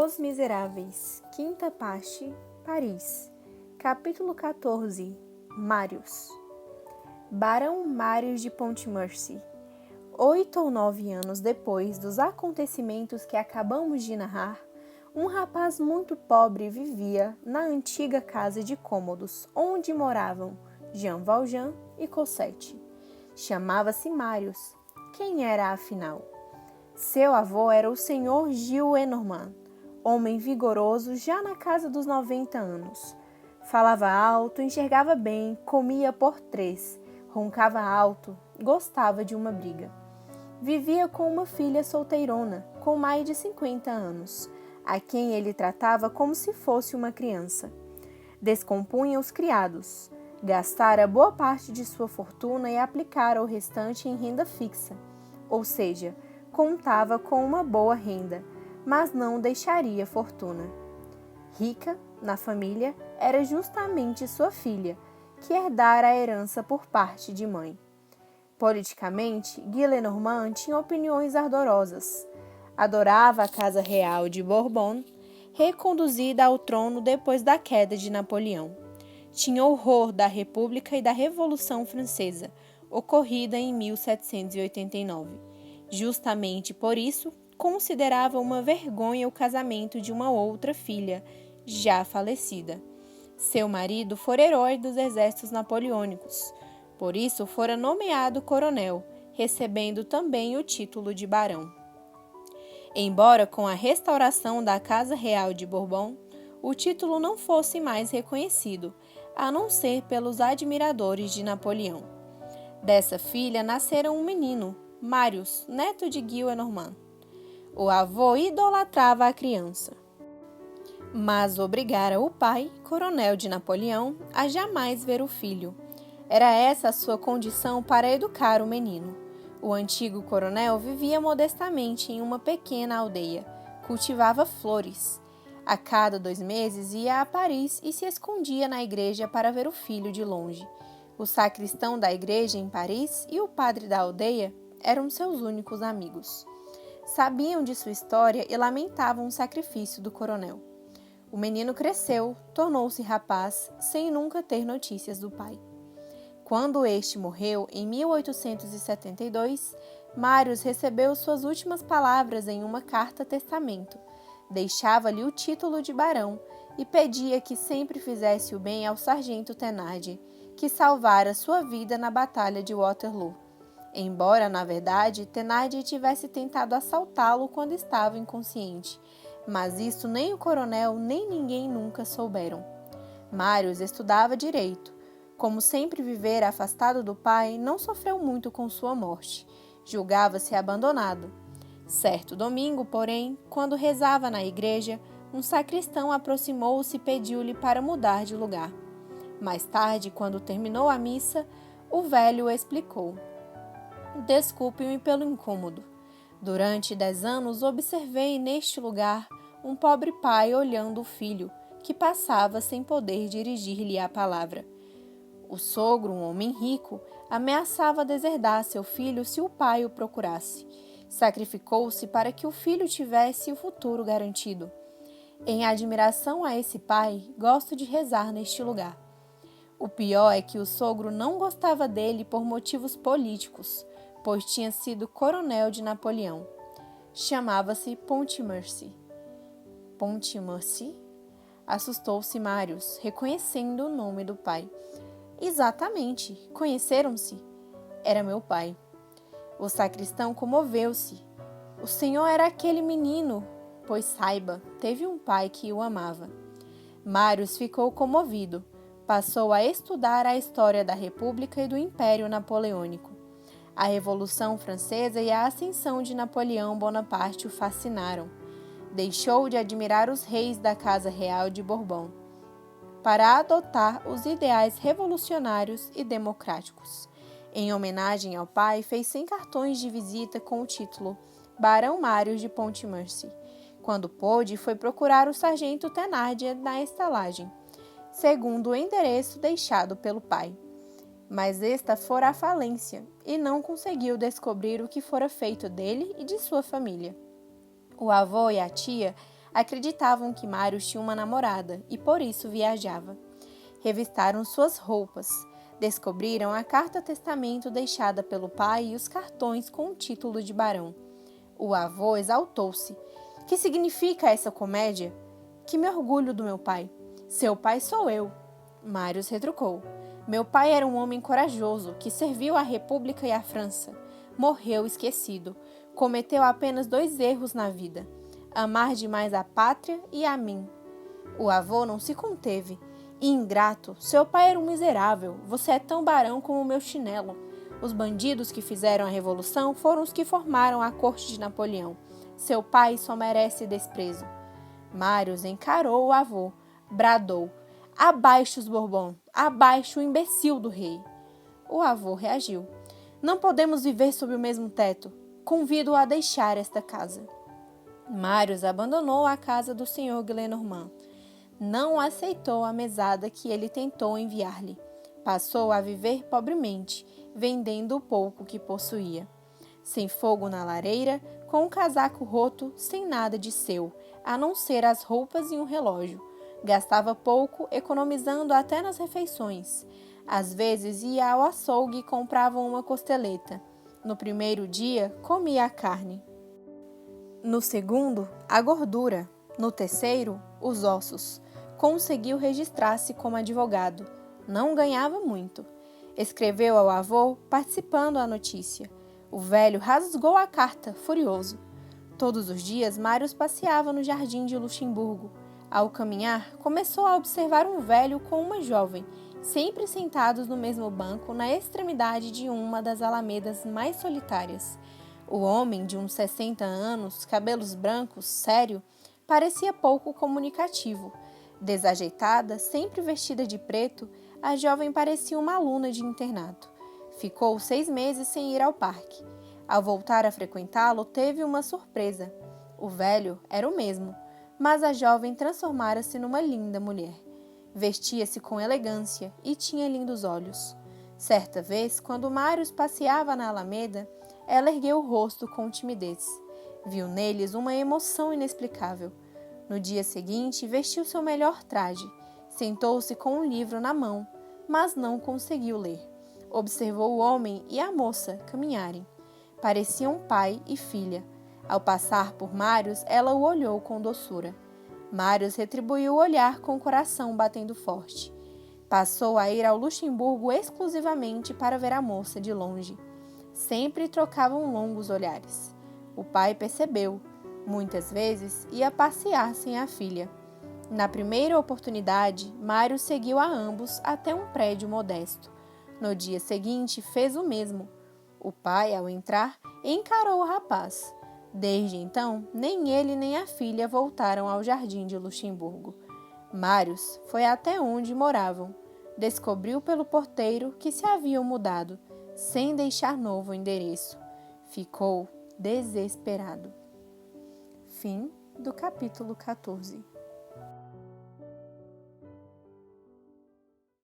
Os Miseráveis, quinta parte, Paris. Capítulo 14. Marius. Barão Marius de Pontmercy. 8 ou 9 anos depois dos acontecimentos que acabamos de narrar, um rapaz muito pobre vivia na antiga casa de cômodos onde moravam Jean Valjean e Cosette. Chamava-se Marius. Quem era, afinal? Seu avô era o senhor Gillenormand, homem vigoroso já na casa dos 90 anos. Falava alto, enxergava bem, comia por 3, roncava alto, gostava de uma briga. Vivia com uma filha solteirona, com mais de 50 anos, a quem ele tratava como se fosse uma criança. Descompunha os criados, gastara boa parte de sua fortuna e aplicara o restante em renda fixa, ou seja, contava com uma boa renda, mas não deixaria fortuna. Rica, na família, era justamente sua filha, que herdara a herança por parte de mãe. Politicamente, Gillenormand tinha opiniões ardorosas. Adorava a Casa Real de Bourbon, reconduzida ao trono depois da queda de Napoleão. Tinha horror da República e da Revolução Francesa, ocorrida em 1789. Justamente por isso, considerava uma vergonha o casamento de uma outra filha, já falecida. Seu marido fora herói dos exércitos napoleônicos, por isso fora nomeado coronel, recebendo também o título de barão. Embora com a restauração da Casa Real de Bourbon, o título não fosse mais reconhecido, a não ser pelos admiradores de Napoleão. Dessa filha nascera um menino, Marius, neto de Gillenormand. O avô idolatrava a criança, mas obrigara o pai, coronel de Napoleão, a jamais ver o filho. Era essa a sua condição para educar o menino. O antigo coronel vivia modestamente em uma pequena aldeia, cultivava flores. A cada 2 meses ia a Paris e se escondia na igreja para ver o filho de longe. O sacristão da igreja em Paris e o padre da aldeia eram seus únicos amigos. Sabiam de sua história e lamentavam o sacrifício do coronel. O menino cresceu, tornou-se rapaz, sem nunca ter notícias do pai. Quando este morreu, em 1872, Marius recebeu suas últimas palavras em uma carta-testamento. Deixava-lhe o título de barão e pedia que sempre fizesse o bem ao sargento Thénardier, que salvara sua vida na Batalha de Waterloo. Embora, na verdade, Thénardier tivesse tentado assaltá-lo quando estava inconsciente, mas isso nem o coronel nem ninguém nunca souberam. Marius estudava direito. Como sempre vivera afastado do pai, não sofreu muito com sua morte. Julgava-se abandonado. Certo domingo, porém, quando rezava na igreja, um sacristão aproximou-se e pediu-lhe para mudar de lugar. Mais tarde, quando terminou a missa, o velho explicou: "Desculpe-me pelo incômodo. Durante 10 anos observei neste lugar um pobre pai olhando o filho, que passava sem poder dirigir-lhe a palavra. O sogro, um homem rico, ameaçava deserdar seu filho se o pai o procurasse. Sacrificou-se para que o filho tivesse o futuro garantido. Em admiração a esse pai, gosto de rezar neste lugar. O pior é que o sogro não gostava dele por motivos políticos, pois tinha sido coronel de Napoleão. Chamava-se Pontmercy." "Pontmercy?" Assustou-se Marius, reconhecendo o nome do pai. "Exatamente, conheceram-se? Era meu pai." O sacristão comoveu-se. "O senhor era aquele menino, pois saiba, teve um pai que o amava." Marius ficou comovido. Passou a estudar a história da República e do Império Napoleônico. A Revolução Francesa e a ascensão de Napoleão Bonaparte o fascinaram. Deixou de admirar os reis da Casa Real de Bourbon para adotar os ideais revolucionários e democráticos. Em homenagem ao pai, fez 100 cartões de visita com o título Barão Marius de Pontmercy. Quando pôde, foi procurar o sargento Thénardier na estalagem, segundo o endereço deixado pelo pai. Mas esta fora à falência e não conseguiu descobrir o que fora feito dele e de sua família. O avô e a tia acreditavam que Mários tinha uma namorada e por isso viajava. Revistaram suas roupas. Descobriram a carta-testamento deixada pelo pai e os cartões com o título de barão. O avô exaltou-se. Que significa essa comédia? Que me orgulho do meu pai. Seu pai sou eu. Mários retrucou. Meu pai era um homem corajoso que serviu à República e à França. Morreu esquecido. Cometeu apenas 2 erros na vida: amar demais a pátria e a mim. O avô não se conteve. Ingrato, seu pai era um miserável. Você é tão barão como o meu chinelo. Os bandidos que fizeram a revolução foram os que formaram a corte de Napoleão. Seu pai só merece desprezo. Mários encarou o avô. Bradou: abaixo os Bourbon, abaixo o imbecil do rei. O avô reagiu: não podemos viver sob o mesmo teto. Convido-o a deixar esta casa. Mários abandonou a casa do Sr. Gillenormand. Não aceitou a mesada que ele tentou enviar-lhe. Passou a viver pobremente, vendendo o pouco que possuía. Sem fogo na lareira, com um casaco roto, sem nada de seu, a não ser as roupas e um relógio. Gastava pouco, economizando até nas refeições. Às vezes ia ao açougue e comprava uma costeleta. No primeiro dia, comia a carne. No segundo, a gordura. No terceiro, os ossos. Conseguiu registrar-se como advogado. Não ganhava muito. Escreveu ao avô, participando a notícia. O velho rasgou a carta, furioso. Todos os dias, Mários passeava no jardim de Luxemburgo. Ao caminhar, começou a observar um velho com uma jovem, sempre sentados no mesmo banco, na extremidade de uma das alamedas mais solitárias. O homem, de uns 60 anos, cabelos brancos, sério, parecia pouco comunicativo. Desajeitada, sempre vestida de preto, a jovem parecia uma aluna de internato. Ficou 6 meses sem ir ao parque. Ao voltar a frequentá-lo, teve uma surpresa. O velho era o mesmo, mas a jovem transformara-se numa linda mulher. Vestia-se com elegância e tinha lindos olhos. Certa vez, quando Mários passeava na alameda, ela ergueu o rosto com timidez. Viu neles uma emoção inexplicável. No dia seguinte, vestiu seu melhor traje. Sentou-se com um livro na mão, mas não conseguiu ler. Observou o homem e a moça caminharem. Pareciam pai e filha. Ao passar por Mários, ela o olhou com doçura. Mários retribuiu o olhar com o coração batendo forte. Passou a ir ao Luxemburgo exclusivamente para ver a moça de longe. Sempre trocavam longos olhares. O pai percebeu. Muitas vezes ia passear sem a filha. Na primeira oportunidade, Mários seguiu a ambos até um prédio modesto. No dia seguinte, fez o mesmo. O pai, ao entrar, encarou o rapaz. Desde então, nem ele nem a filha voltaram ao jardim de Luxemburgo. Mários foi até onde moravam. Descobriu pelo porteiro que se haviam mudado, sem deixar novo endereço. Ficou desesperado. Fim do capítulo 14.